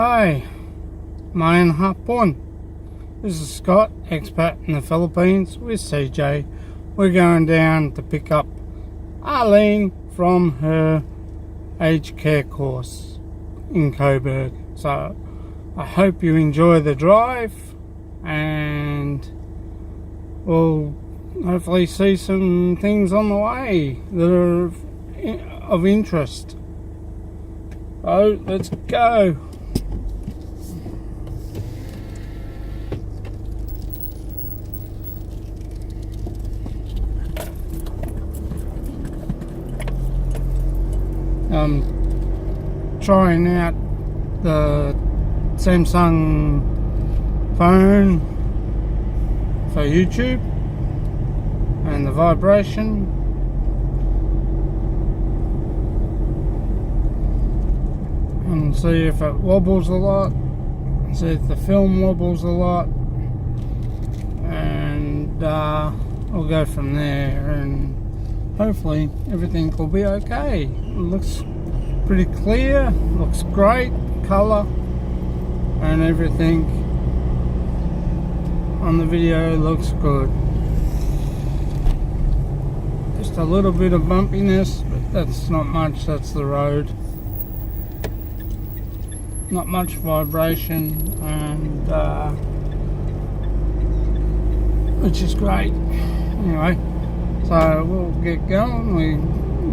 Hi, main hapon. This is Scott, expat in the Philippines with CJ. We're going down to pick up Arlene from her aged care course in Coburg. So I hope you enjoy the drive and we'll hopefully see some things on the way that are of interest. So let's go. I'm trying out the Samsung phone for YouTube and the vibration, and see if it wobbles a lot, see if the film wobbles a lot, and I'll go from there, and hopefully everything will be okay. It looks pretty clear, looks great, colour and everything on the video looks good. Just a little bit of bumpiness, but that's not much, that's the road. Not much vibration, and which is great. Anyway, so we'll get going. We're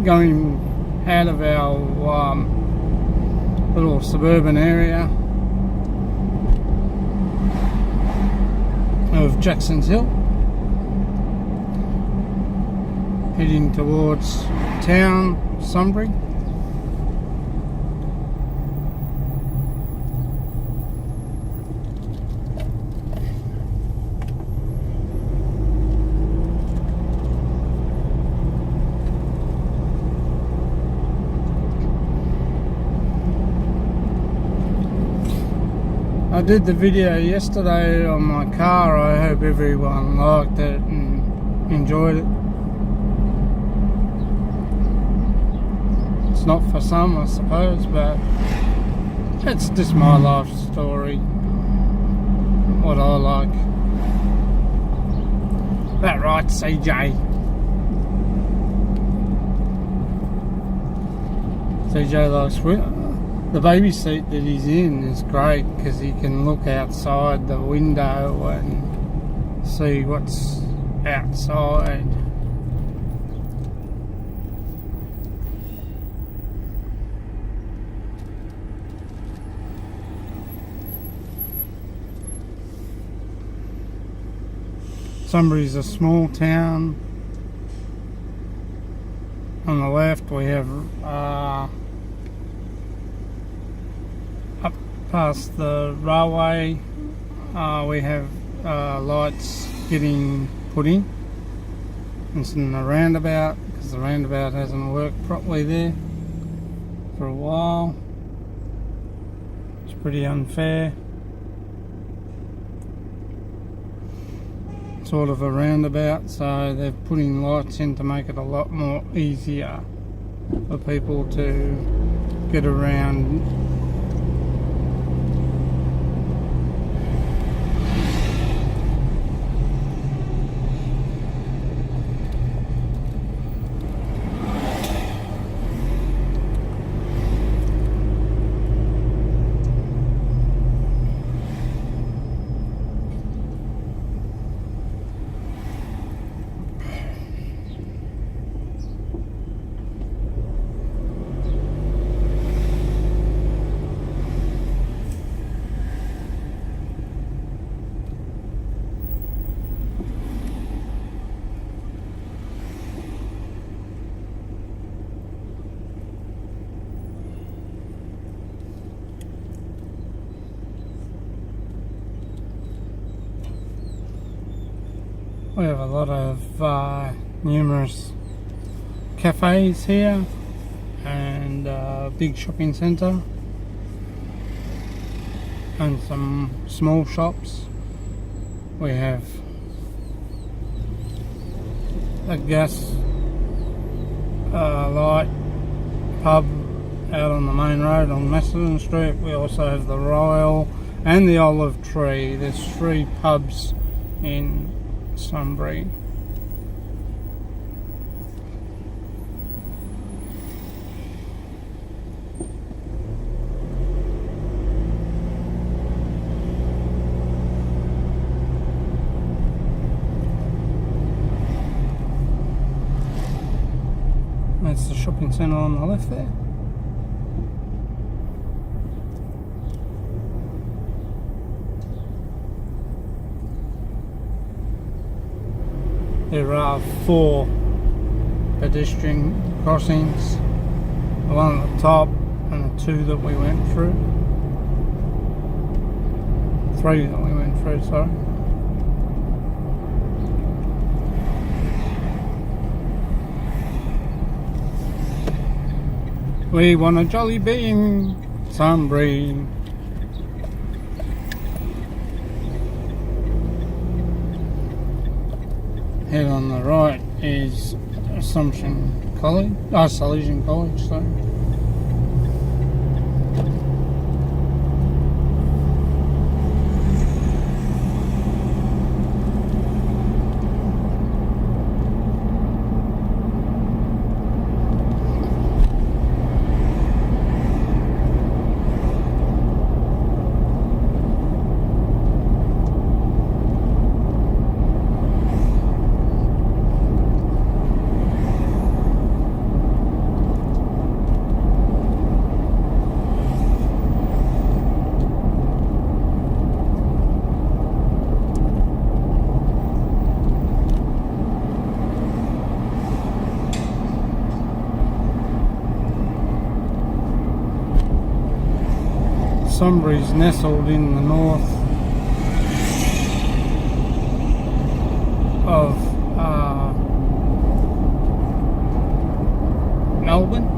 going out of our little suburban area of Jackson's Hill, heading towards town, Sunbury. I did the video yesterday on my car. I hope everyone liked it and enjoyed it. It's not for some, I suppose, but it's just my life story, what I like. That right, CJ? CJ likes the baby seat that he's in is great because he can look outside the window and see what's outside. Sunbury's a small town. On the left we have past the railway, we have lights getting put in. It's in the roundabout because the roundabout hasn't worked properly there for a while. It's pretty unfair. Sort of a roundabout, so they're putting lights in to make it a lot more easier for people to get around. We have a lot of numerous cafes here and a big shopping centre and some small shops. We have a gas light, pub out on the main road on Macedon Street. We also have the Royal and the Olive Tree. There's 3 pubs in Sunbury. That's the shopping centre on the left there. There are 4 pedestrian crossings, the one at the top and the 2 that we went through. 3 that we went through, sorry. We want a jolly bee in Sunbury. Head on the right is Salesian College, sorry. Sunbury's nestled in the north of Melbourne,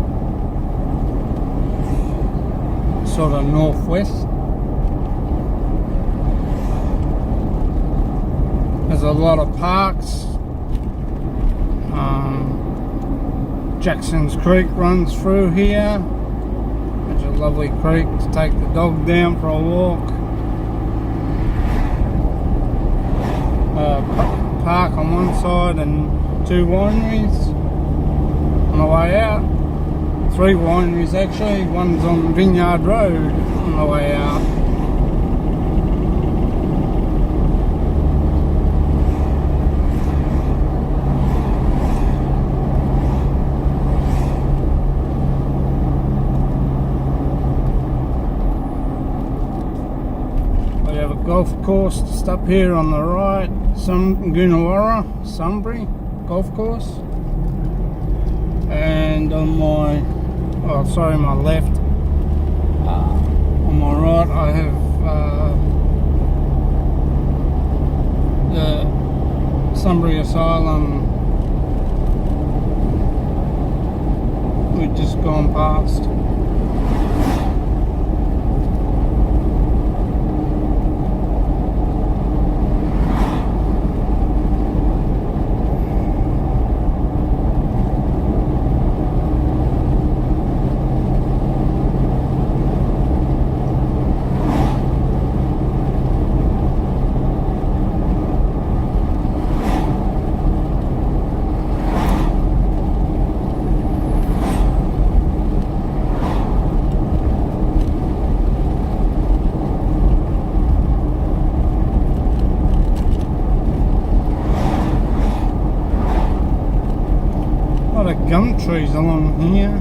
sort of northwest. There's a lot of parks. Jackson's Creek runs through here. It's a lovely creek to take the dog down for a walk. Park on one side and 2 wineries on the way out. 3 wineries actually, one's on Vineyard Road on the way out. We have a golf course just up here on the right, Goonawara, Sunbury golf course. And on my left, on my right I have the Sunbury Asylum we've just gone past. Gum trees along here.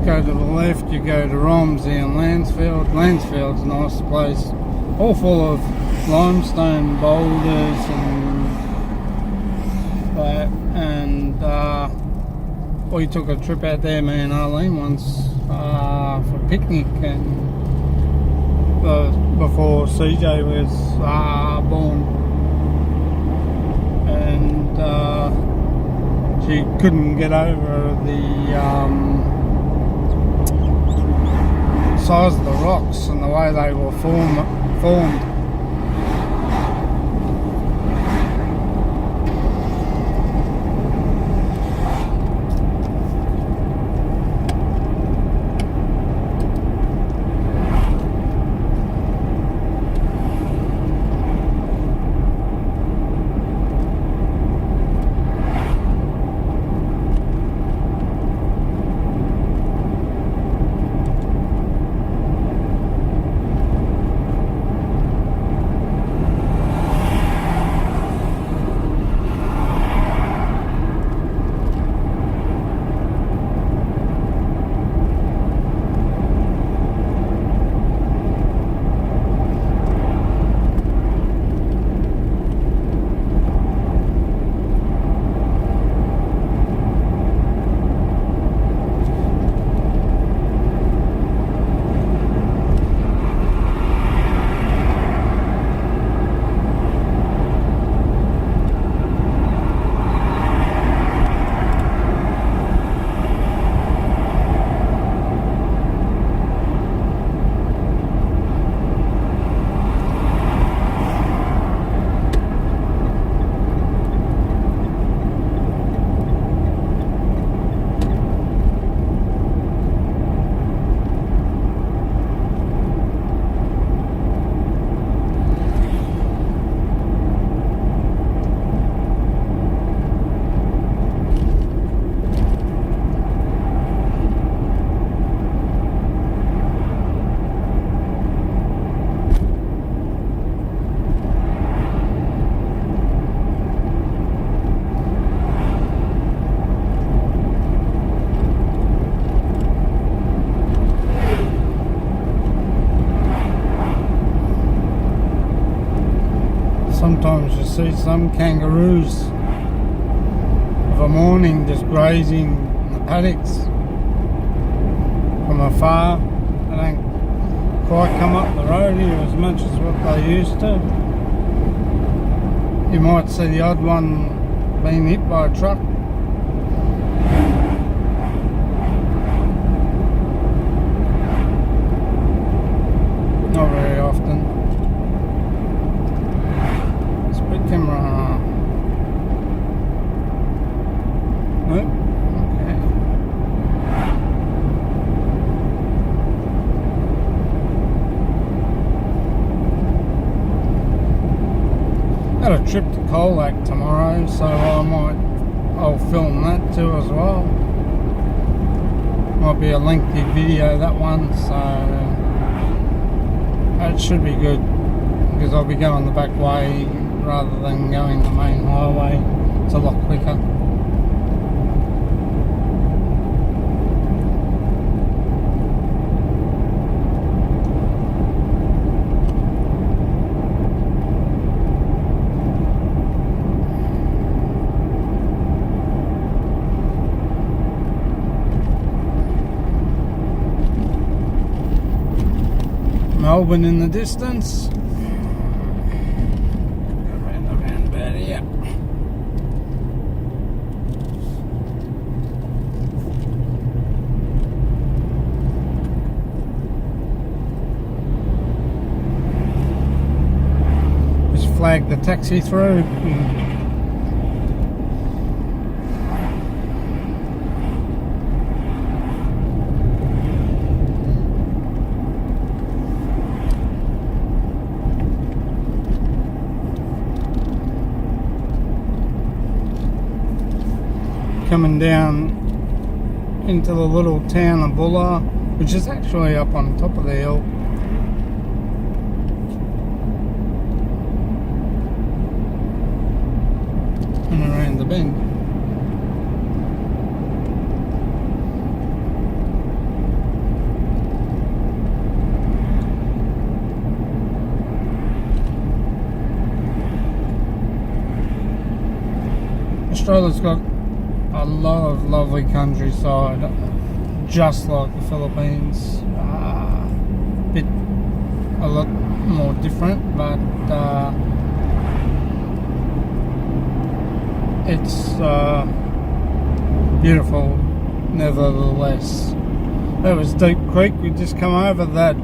Go to the left, you go to Romsey and Landsfield. Landsfield's a nice place, all full of limestone boulders and that. And we took a trip out there, me and Arlene, once for a picnic, and before CJ was born, and she couldn't get over the size of the rocks and the way they were informed. Sometimes you see some kangaroos of a morning just grazing in the paddocks from afar. They don't quite come up the road here as much as what they used to. You might see the odd one being hit by a truck. Not very often. Camera. Nope. Okay. Got a trip to Colac tomorrow, so I'll film that too as well. Might be a lengthy video, that one, so it should be good because I'll be going the back way rather than going the main highway. It's a lot quicker. Melbourne in the distance. Flag the taxi through. Coming down into the little town of Bulla, which is actually up on top of the hill. And around the bend. Australia's got a lot of lovely countryside, just like the Philippines. A lot more different, but it's beautiful nevertheless. That was Deep Creek. We just come over that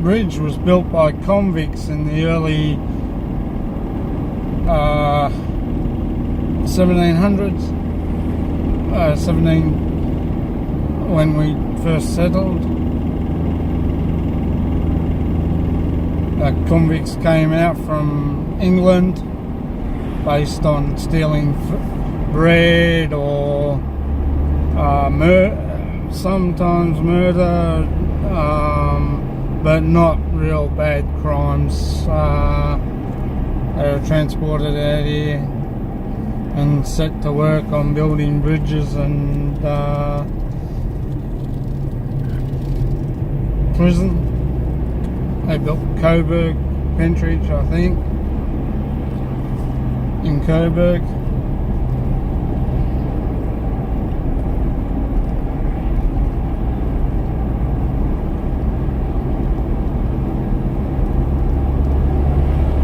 bridge was built by convicts in the early 1700s, 17 when we first settled. Convicts came out from England based on stealing bread or sometimes murder, but not real bad crimes. They were transported out here and set to work on building bridges and prison. They built Coburg Pentridge, I think, in Coburg.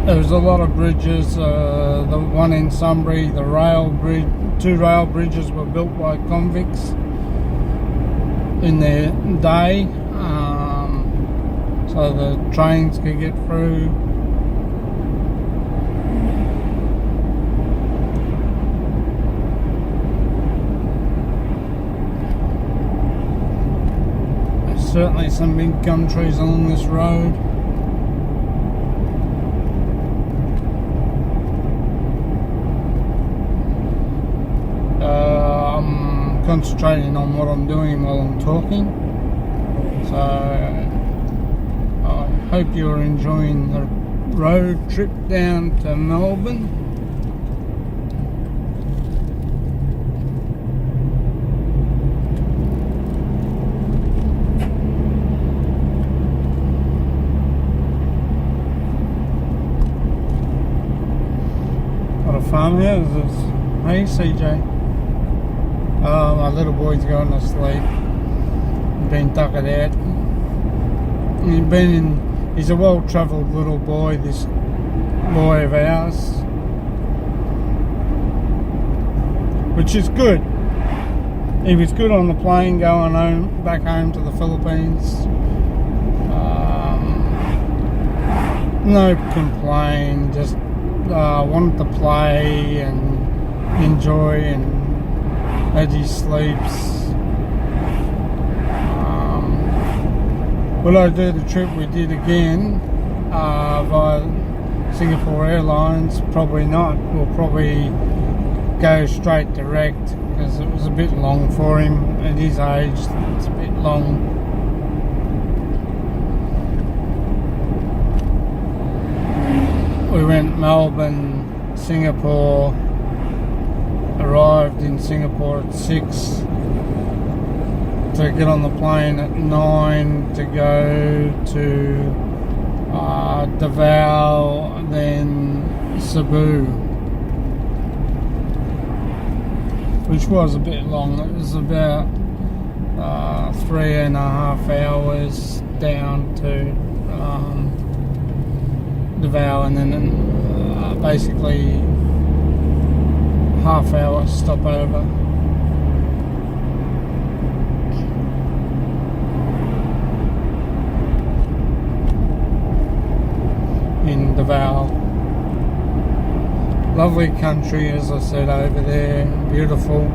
There's a lot of bridges. The one in Sunbury, the rail bridge, 2 rail bridges were built by convicts in their day, so the trains could get through. There's certainly some big gum trees along this road. Concentrating on what I'm doing while I'm talking, so I hope you're enjoying the road trip down to Melbourne. What a farmhouses. Hey CJ. My little boy's going to sleep. Been tuckered out. He's a well-travelled little boy, this boy of ours, which is good. He was good on the plane going home, back home to the Philippines. No complaint, just wanted to play and enjoy, and as he sleeps. Will I do the trip we did again via Singapore Airlines? Probably not. We'll probably go straight direct because it was a bit long for him at his age. It's a bit long. We went Melbourne, Singapore, arrived in Singapore at 6 to get on the plane at 9 to go to Davao, then Cebu, which was a bit long. It was about 3.5 hours down to Davao, and then basically half-hour stopover. In Davao. Lovely country, as I said, over there. Beautiful.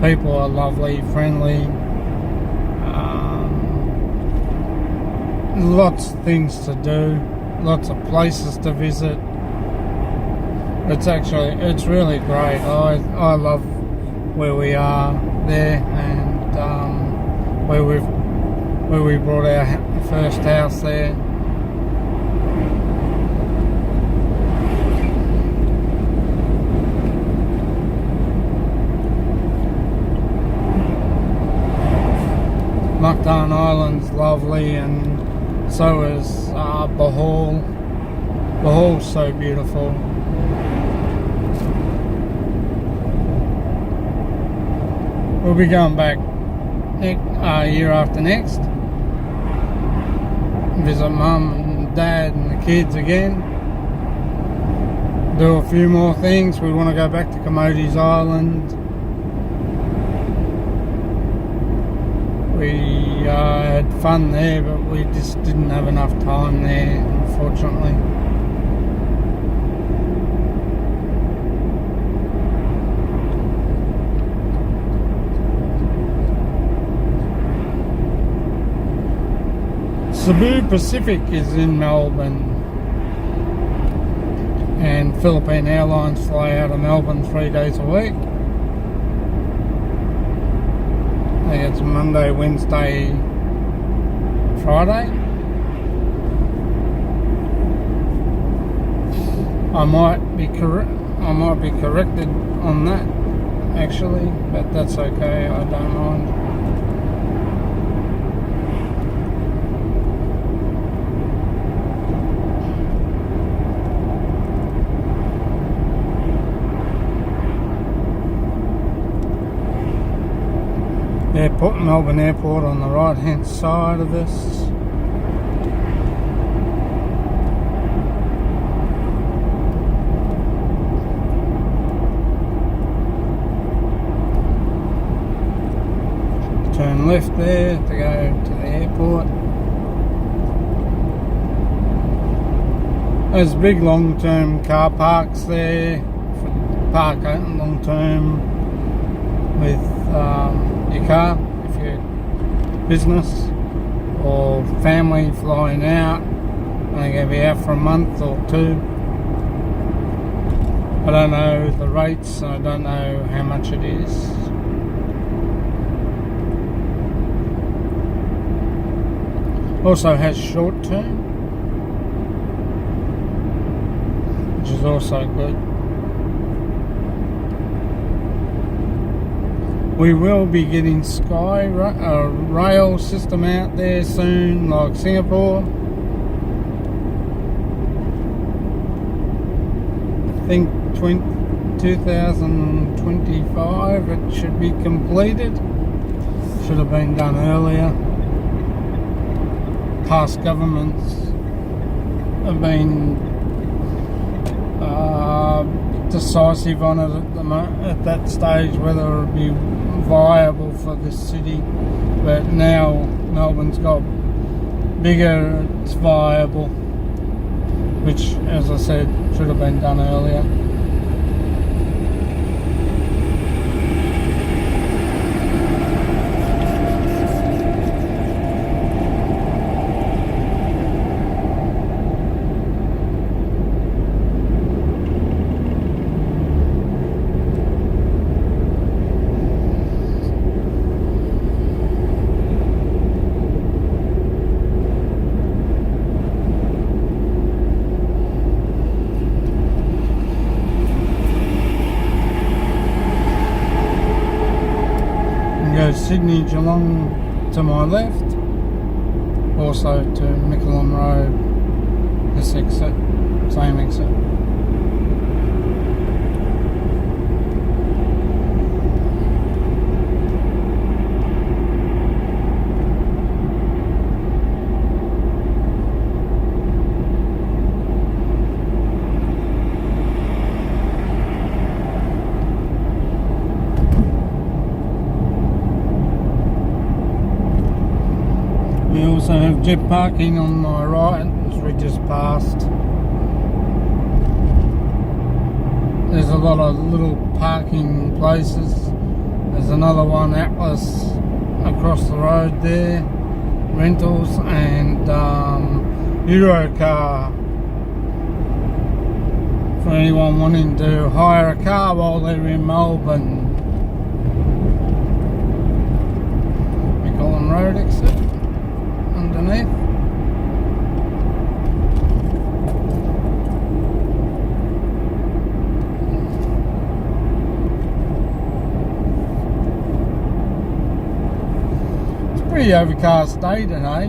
People are lovely, friendly. Lots of things to do. Lots of places to visit. It's really great. I love where we are there, and where we bought our first house there. Mactan Island's lovely, and so is Bohol. Bohol's so beautiful. We'll be going back year after next. Visit Mum and Dad and the kids again. Do a few more things. We want to go back to Comody's Island. We had fun there, but we just didn't have enough time there, unfortunately. Cebu Pacific is in Melbourne, and Philippine Airlines fly out of Melbourne 3 days a week. I think it's Monday, Wednesday, Friday. I might be corrected on that, actually, but that's okay. I don't mind. Melbourne Airport on the right hand side of this. Turn left there to go to the airport. There's big long-term car parks there for park long-term with your car if you're business or family flying out and they're going to be out for a month or two. I don't know the rates, I don't know how much it is. Also has short term, which is also good. We will be getting sky rail system out there soon, like Singapore. I think 2025 it should be completed. Should have been done earlier. Past governments have been decisive on it at that stage, whether it would be viable for this city, but now Melbourne's got bigger, it's viable, which, as I said, should have been done earlier. Sydney Geelong to my left, also to Mickleham Road, this exit, same exit. We also have jet parking on my right, as we just passed. There's a lot of little parking places. There's another one, Atlas, across the road there, rentals, and Eurocar for anyone wanting to hire a car while they're in Melbourne. Mickleham Road exit. Underneath. It's a pretty overcast day today.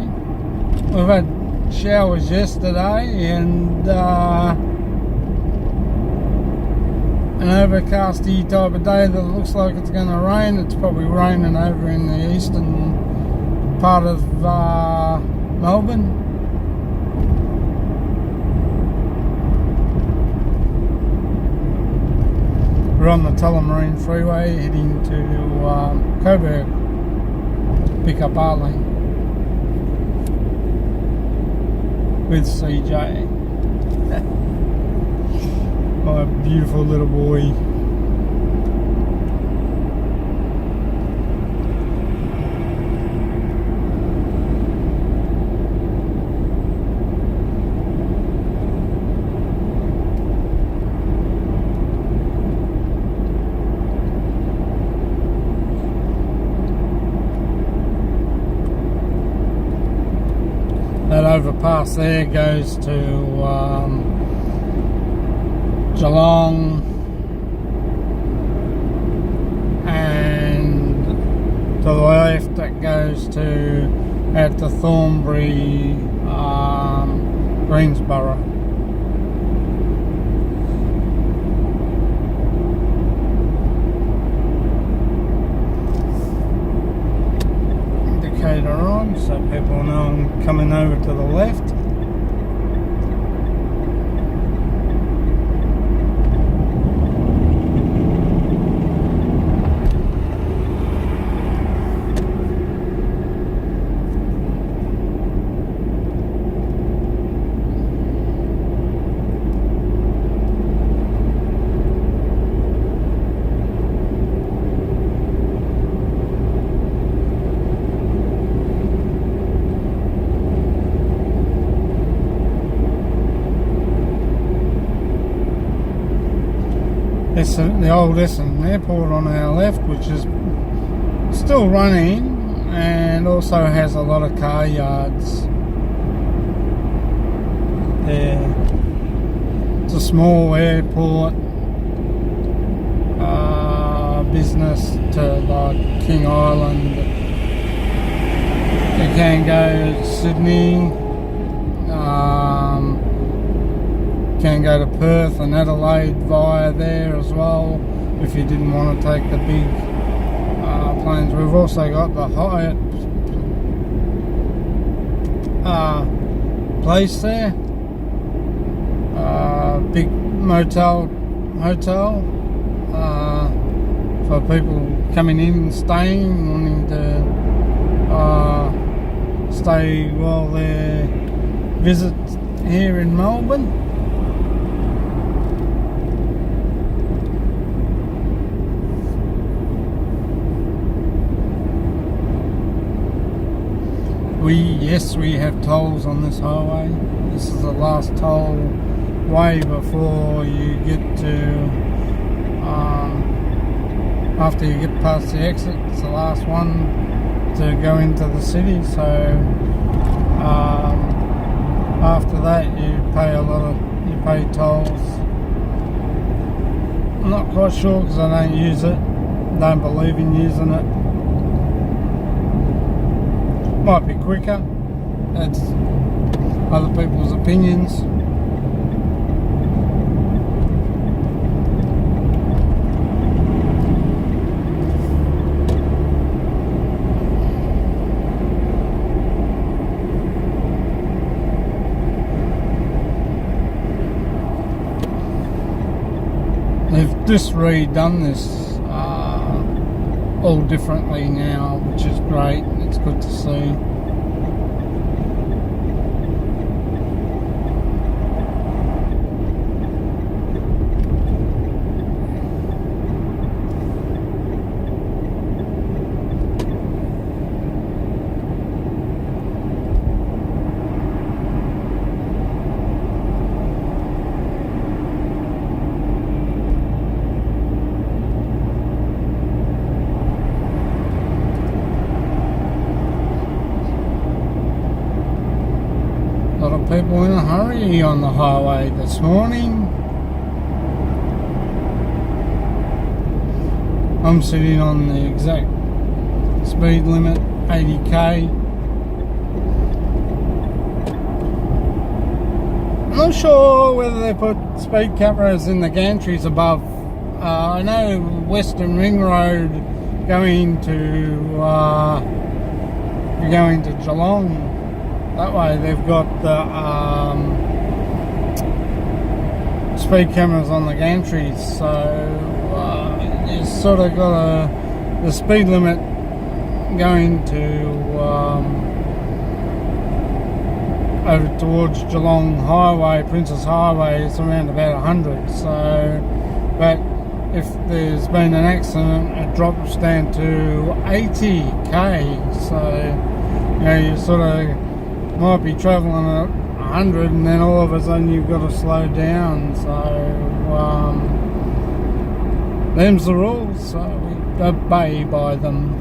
We've had showers yesterday and an overcasty type of day that looks like it's going to rain. It's probably raining over in the eastern part of Melbourne. We're on the Tullamarine Freeway heading to Coburg. pick up Arlene with CJ. My beautiful little boy. That overpass there goes to Geelong, and to the left that goes to out to Thornbury, Greensboro. Indicator on so people know I'm coming over to the left. The old Essendon Airport on our left, which is still running and also has a lot of car yards there. It's a small airport, business to like King Island. You can go to Sydney, can go to Perth and Adelaide via there as well if you didn't want to take the big planes. We've also got the Hyatt place there, big hotel for people coming in and staying, wanting to stay while they visit here in Melbourne. Yes, we have tolls on this highway. This is the last toll way before you get to, after you get past the exit, it's the last one to go into the city. So after that you pay you pay tolls. I'm not quite sure because I don't use it, don't believe in using it. Might be quicker, that's other people's opinions. They've just redone this all differently now, which is great. It's good to see. A lot of people in a hurry on the highway this morning. I'm sitting on the exact speed limit, 80k. I'm not sure whether they put speed cameras in the gantries above. I know Western Ring Road going to Geelong. That way they've got the speed cameras on the gantries, so you sort of got the speed limit going to over towards Geelong Highway, Princess Highway, it's around about 100. So, but if there's been an accident, it drops down to 80k. So, you know, you sort of might be travelling at 100, and then all of a sudden you've got to slow down. So, them's the rules. So we obey by them.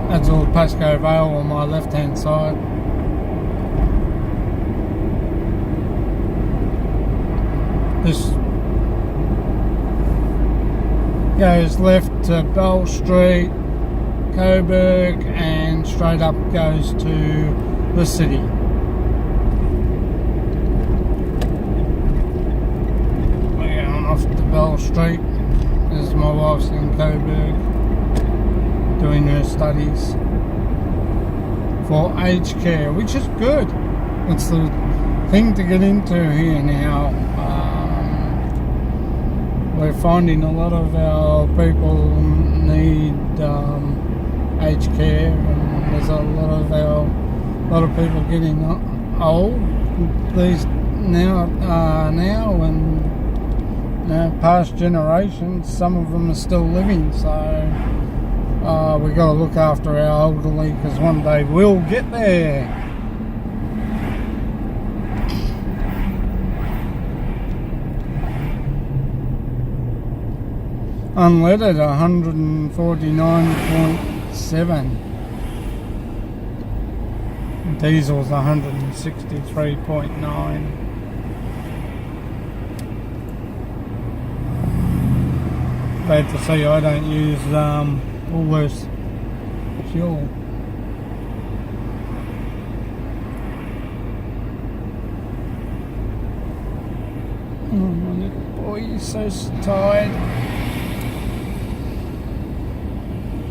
That's all Pascoe Vale on my left hand side. This goes left to Bell Street, Coburg, and straight up goes to the city. We're going off to Bell Street. This is my wife's in Coburg, doing her studies for aged care, which is good. It's the thing to get into here now. We're finding a lot of our people need aged care, and there's a lot of people getting old these now, and you know, past generations, some of them are still living. So we've got to look after our elderly, because one day we'll get there. Unleaded 149.7. Diesel's 163.9. Bad to see I don't use Woolworths fuel. Oh, my little boy, he's so tired.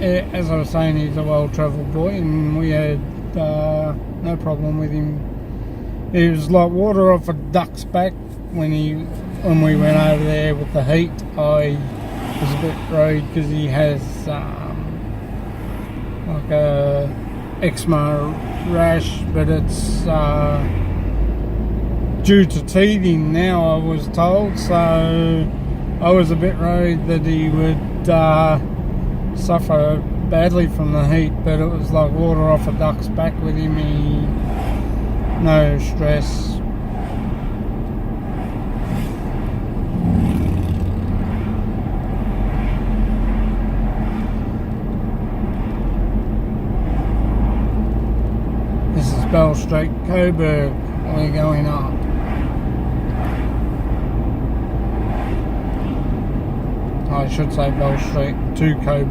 Yeah, as I was saying, he's a well-travelled boy, and we had no problem with him. He was like water off a duck's back when we went over there with the heat. I was a bit worried because he has like a eczema rash, but it's due to teething now, I was told. So I was a bit worried that he would suffer badly from the heat, but it was like water off a duck's back with him. No stress. This is Bell Street, Coburg. We're going up. I should say Bell Street to Coburg.